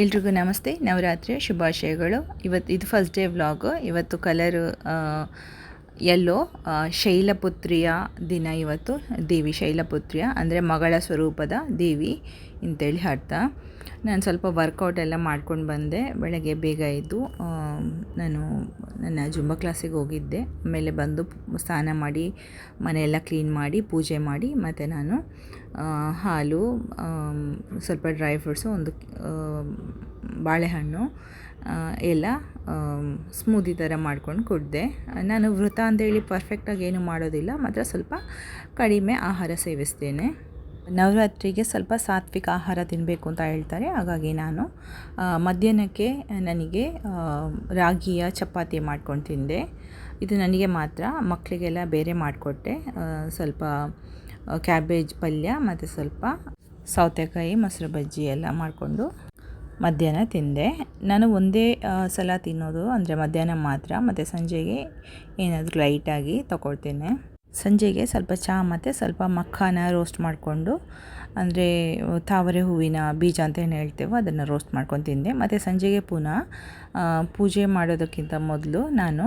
ಎಲ್ರಿಗೂ ನಮಸ್ತೆ. ನವರಾತ್ರಿಯ ಶುಭಾಶಯಗಳು. ಇದು ಫಸ್ಟ್ ಡೇ ವ್ಲಾಗ್. ಇವತ್ತು ಕಲರ್ ಯೆಲ್ಲೋ. ಶೈಲಪುತ್ರಿಯ ದಿನ ಇವತ್ತು. ದೇವಿ ಶೈಲಪುತ್ರಿಯ ಅಂದರೆ ಮಗಳ ಸ್ವರೂಪದ ದೇವಿ ಅಂತೇಳಿ ಅರ್ಥ. ನಾನು ಸ್ವಲ್ಪ ವರ್ಕೌಟ್ ಎಲ್ಲ ಮಾಡ್ಕೊಂಡು ಬಂದೆ. ಬೆಳಗ್ಗೆ ಬೇಗ ಎದ್ದು ನಾನು ನನ್ನ ಜುಂಬಾ ಕ್ಲಾಸಿಗೆ ಹೋಗಿದ್ದೆ. ಆಮೇಲೆ ಬಂದು ಸ್ನಾನ ಮಾಡಿ ಮನೆಯೆಲ್ಲ ಕ್ಲೀನ್ ಮಾಡಿ ಪೂಜೆ ಮಾಡಿ ಮತ್ತು ನಾನು ಹಾಲು, ಸ್ವಲ್ಪ ಡ್ರೈ ಫ್ರೂಟ್ಸು, ಒಂದು ಬಾಳೆಹಣ್ಣು ಎಲ್ಲ ಸ್ಮೂದಿ ಥರ ಮಾಡ್ಕೊಂಡು ಕುಡಿದೆ. ನಾನು ವ್ರತ ಅಂತೇಳಿ ಪರ್ಫೆಕ್ಟಾಗಿ ಏನು ಮಾಡೋದಿಲ್ಲ, ಮಾತ್ರ ಸ್ವಲ್ಪ ಕಡಿಮೆ ಆಹಾರ ಸೇವಿಸ್ತೇನೆ. ನವರಾತ್ರಿಗೆ ಸ್ವಲ್ಪ ಸಾತ್ವಿಕ ಆಹಾರ ತಿನ್ನಬೇಕು ಅಂತ ಹೇಳ್ತಾರೆ. ಹಾಗಾಗಿ ನಾನು ಮಧ್ಯಾಹ್ನಕ್ಕೆ ನನಗೆ ರಾಗಿಯ ಚಪಾತಿ ಮಾಡ್ಕೊಂಡು ತಿಂದೆ. ಇದು ನನಗೆ ಮಾತ್ರ, ಮಕ್ಕಳಿಗೆಲ್ಲ ಬೇರೆ ಮಾಡಿಕೊಟ್ಟೆ. ಸ್ವಲ್ಪ ಕ್ಯಾಬೇಜ್ ಪಲ್ಯ ಮತ್ತು ಸ್ವಲ್ಪ ಸೌತೆಕಾಯಿ ಮೊಸರು ಬಜ್ಜಿ ಎಲ್ಲ ಮಾಡಿಕೊಂಡು ಮಧ್ಯಾಹ್ನ ತಿಂದೆ. ನಾನು ಒಂದೇ ಸಲ ತಿನ್ನೋದು ಅಂದರೆ ಮಧ್ಯಾಹ್ನ ಮಾತ್ರ, ಮತ್ತು ಸಂಜೆಗೆ ಏನಾದರೂ ಲೈಟಾಗಿ ತಗೊಳ್ತೇನೆ. ಸಂಜೆಗೆ ಸ್ವಲ್ಪ ಚಹಾ ಮತ್ತು ಸ್ವಲ್ಪ ಮಖಾನ ರೋಸ್ಟ್ ಮಾಡಿಕೊಂಡು, ಅಂದರೆ ತಾವರೆ ಹೂವಿನ ಬೀಜ ಅಂತ ಏನು ಹೇಳ್ತೇವೋ ಅದನ್ನು ರೋಸ್ಟ್ ಮಾಡ್ಕೊಂಡು ತಿಂದೆ. ಮತ್ತು ಸಂಜೆಗೆ ಪುನಃ ಪೂಜೆ ಮಾಡೋದಕ್ಕಿಂತ ಮೊದಲು ನಾನು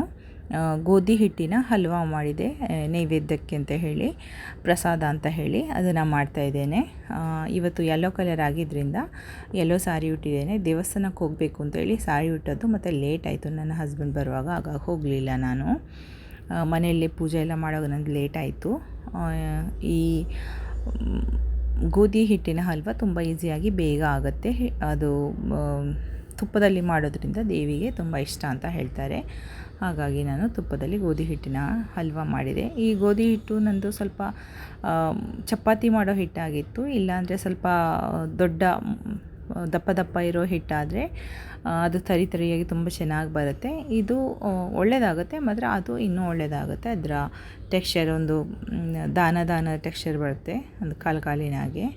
ಗೋಧಿ ಹಿಟ್ಟಿನ ಹಲ್ವಾ ಮಾಡಿದೆ, ನೈವೇದ್ಯಕ್ಕೆ ಅಂತ ಹೇಳಿ, ಪ್ರಸಾದ ಅಂತ ಹೇಳಿ ಅದನ್ನು ಮಾಡ್ತಾಯಿದ್ದೇನೆ. ಇವತ್ತು ಯೆಲ್ಲೋ ಕಲರ್ ಆಗಿದ್ದರಿಂದ ಯೆಲ್ಲೋ ಸಾರಿ ಉಟ್ಟಿದ್ದೇನೆ. ದೇವಸ್ಥಾನಕ್ಕೆ ಹೋಗಬೇಕು ಅಂತೇಳಿ ಸಾರಿ ಉಟ್ಟದ್ದು, ಮತ್ತು ಲೇಟ್ ಆಯಿತು ನನ್ನ ಹಸ್ಬೆಂಡ್ ಬರುವಾಗ, ಆಗ ಹೋಗಲಿಲ್ಲ ನಾನು. ಮನೆಯಲ್ಲಿ ಪೂಜೆ ಎಲ್ಲ ಮಾಡೋದು ನನಗೆ ಲೇಟ್ ಆಯಿತು. ಈ ಗೋಧಿ ಹಿಟ್ಟಿನ ಹಲ್ವ ತುಂಬ ಈಸಿಯಾಗಿ ಬೇಗ ಆಗುತ್ತೆ. ಅದು ತುಪ್ಪದಲ್ಲಿ ಮಾಡೋದ್ರಿಂದ ದೇವಿಗೆ ತುಂಬ ಇಷ್ಟ ಅಂತ ಹೇಳ್ತಾರೆ. ಹಾಗಾಗಿ ನಾನು ತುಪ್ಪದಲ್ಲಿ ಗೋಧಿ ಹಿಟ್ಟಿನ ಹಲ್ವ ಮಾಡಿದೆ. ಈ ಗೋಧಿ ಹಿಟ್ಟು ನಂದು ಸ್ವಲ್ಪ ಚಪಾತಿ ಮಾಡೋ ಹಿಟ್ಟಾಗಿತ್ತು. ಇಲ್ಲಾಂದರೆ ಸ್ವಲ್ಪ ದೊಡ್ಡ ದಪ್ಪ ದಪ್ಪ ಇರೋ ಹಿಟ್ಟಾದರೆ ಅದು ತರಿಯಾಗಿ ತುಂಬ ಚೆನ್ನಾಗಿ ಬರುತ್ತೆ. ಇದು ಒಳ್ಳೆಯದಾಗುತ್ತೆ, ಮಾತ್ರ ಅದು ಇನ್ನೂ ಒಳ್ಳೆಯದಾಗುತ್ತೆ. ಅದರ ಟೆಕ್ಸ್ಚರ್ ಒಂದು ದಾನ ಟೆಕ್ಸ್ಚರ್ ಬರುತ್ತೆ, ಒಂದು ಕಾಲಿನಾಗೆ.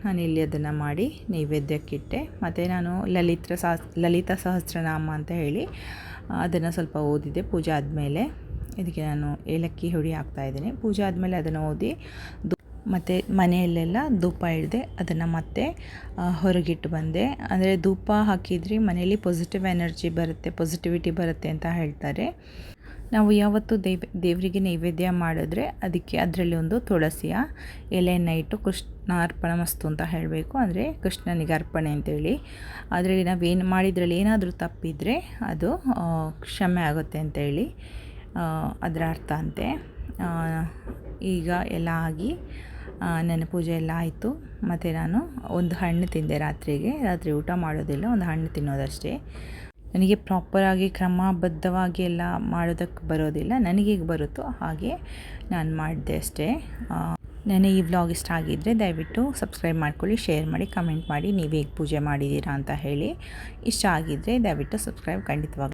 ನಾನಿಲ್ಲಿ ಅದನ್ನು ಮಾಡಿ ನೈವೇದ್ಯಕ್ಕಿಟ್ಟೆ. ಮತ್ತು ನಾನು ಲಲಿತಾ ಸಹಸ್ರನಾಮ ಅಂತ ಹೇಳಿ ಅದನ್ನು ಸ್ವಲ್ಪ ಓದಿದೆ ಪೂಜೆ ಆದಮೇಲೆ. ಇದಕ್ಕೆ ನಾನು ಏಲಕ್ಕಿ ಹುಡಿ ಹಾಕ್ತಾಯಿದ್ದೀನಿ. ಪೂಜೆ ಆದಮೇಲೆ ಅದನ್ನು ಓದಿ ಮತ್ತು ಮನೆಯಲ್ಲೆಲ್ಲ ಧೂಪ ಹಿಡಿದೆ. ಅದನ್ನು ಮತ್ತೆ ಹೊರಗಿಟ್ಟು ಬಂದೆ. ಅಂದರೆ ಧೂಪ ಹಾಕಿದರೆ ಮನೆಯಲ್ಲಿ ಪಾಸಿಟಿವ್ ಎನರ್ಜಿ ಬರುತ್ತೆ, ಪಾಸಿಟಿವಿಟಿ ಬರುತ್ತೆ ಅಂತ ಹೇಳ್ತಾರೆ. ನಾವು ಯಾವತ್ತು ದೇವರಿಗೆ ನೈವೇದ್ಯ ಮಾಡಿದ್ರೆ ಅದರಲ್ಲಿ ಒಂದು ತುಳಸಿಯ ಎಲೆಯನ್ನು ಇಟ್ಟು ಕೃಷ್ಣ ಅರ್ಪಣಮಸ್ತು ಅಂತ ಹೇಳಬೇಕು, ಅಂದರೆ ಕೃಷ್ಣನಿಗೆ ಅರ್ಪಣೆ ಅಂತೇಳಿ. ಅದರಲ್ಲಿ ನಾವೇನು ಮಾಡಿದ್ರಲ್ಲಿ ಏನಾದರೂ ತಪ್ಪಿದರೆ ಅದು ಕ್ಷಮೆ ಆಗುತ್ತೆ ಅಂತೇಳಿ ಅದರ ಅರ್ಥ ಅಂತೆ. ಈಗ ಎಲ್ಲ ಆಗಿ ನನ್ನ ಪೂಜೆ ಎಲ್ಲ ಆಯಿತು. ಮತ್ತು ನಾನು ಒಂದು ಹಣ್ಣು ತಿಂದೆ. ರಾತ್ರಿ ಊಟ ಮಾಡೋದಿಲ್ಲ, ಒಂದು ಹಣ್ಣು ತಿನ್ನೋದಷ್ಟೇ. ನನಗೆ ಪ್ರಾಪರಾಗಿ ಕ್ರಮಬದ್ಧವಾಗಿ ಎಲ್ಲ ಮಾಡೋದಕ್ಕೆ ಬರೋದಿಲ್ಲ, ನನಗೀಗ ಬರುತ್ತೋ ಹಾಗೆ ನಾನು ಮಾಡಿದೆ ಅಷ್ಟೇ. ನನಗೆ ಈ ವ್ಲಾಗ್ ಇಷ್ಟ ಆಗಿದ್ದರೆ ದಯವಿಟ್ಟು ಸಬ್ಸ್ಕ್ರೈಬ್ ಮಾಡ್ಕೊಳ್ಳಿ, ಶೇರ್ ಮಾಡಿ, ಕಮೆಂಟ್ ಮಾಡಿ ನೀವು ಹೇಗೆ ಪೂಜೆ ಮಾಡಿದ್ದೀರಾ ಅಂತ ಹೇಳಿ. ಇಷ್ಟ ಆಗಿದ್ದರೆ ದಯವಿಟ್ಟು ಸಬ್ಸ್ಕ್ರೈಬ್ ಖಂಡಿತವಾಗಿ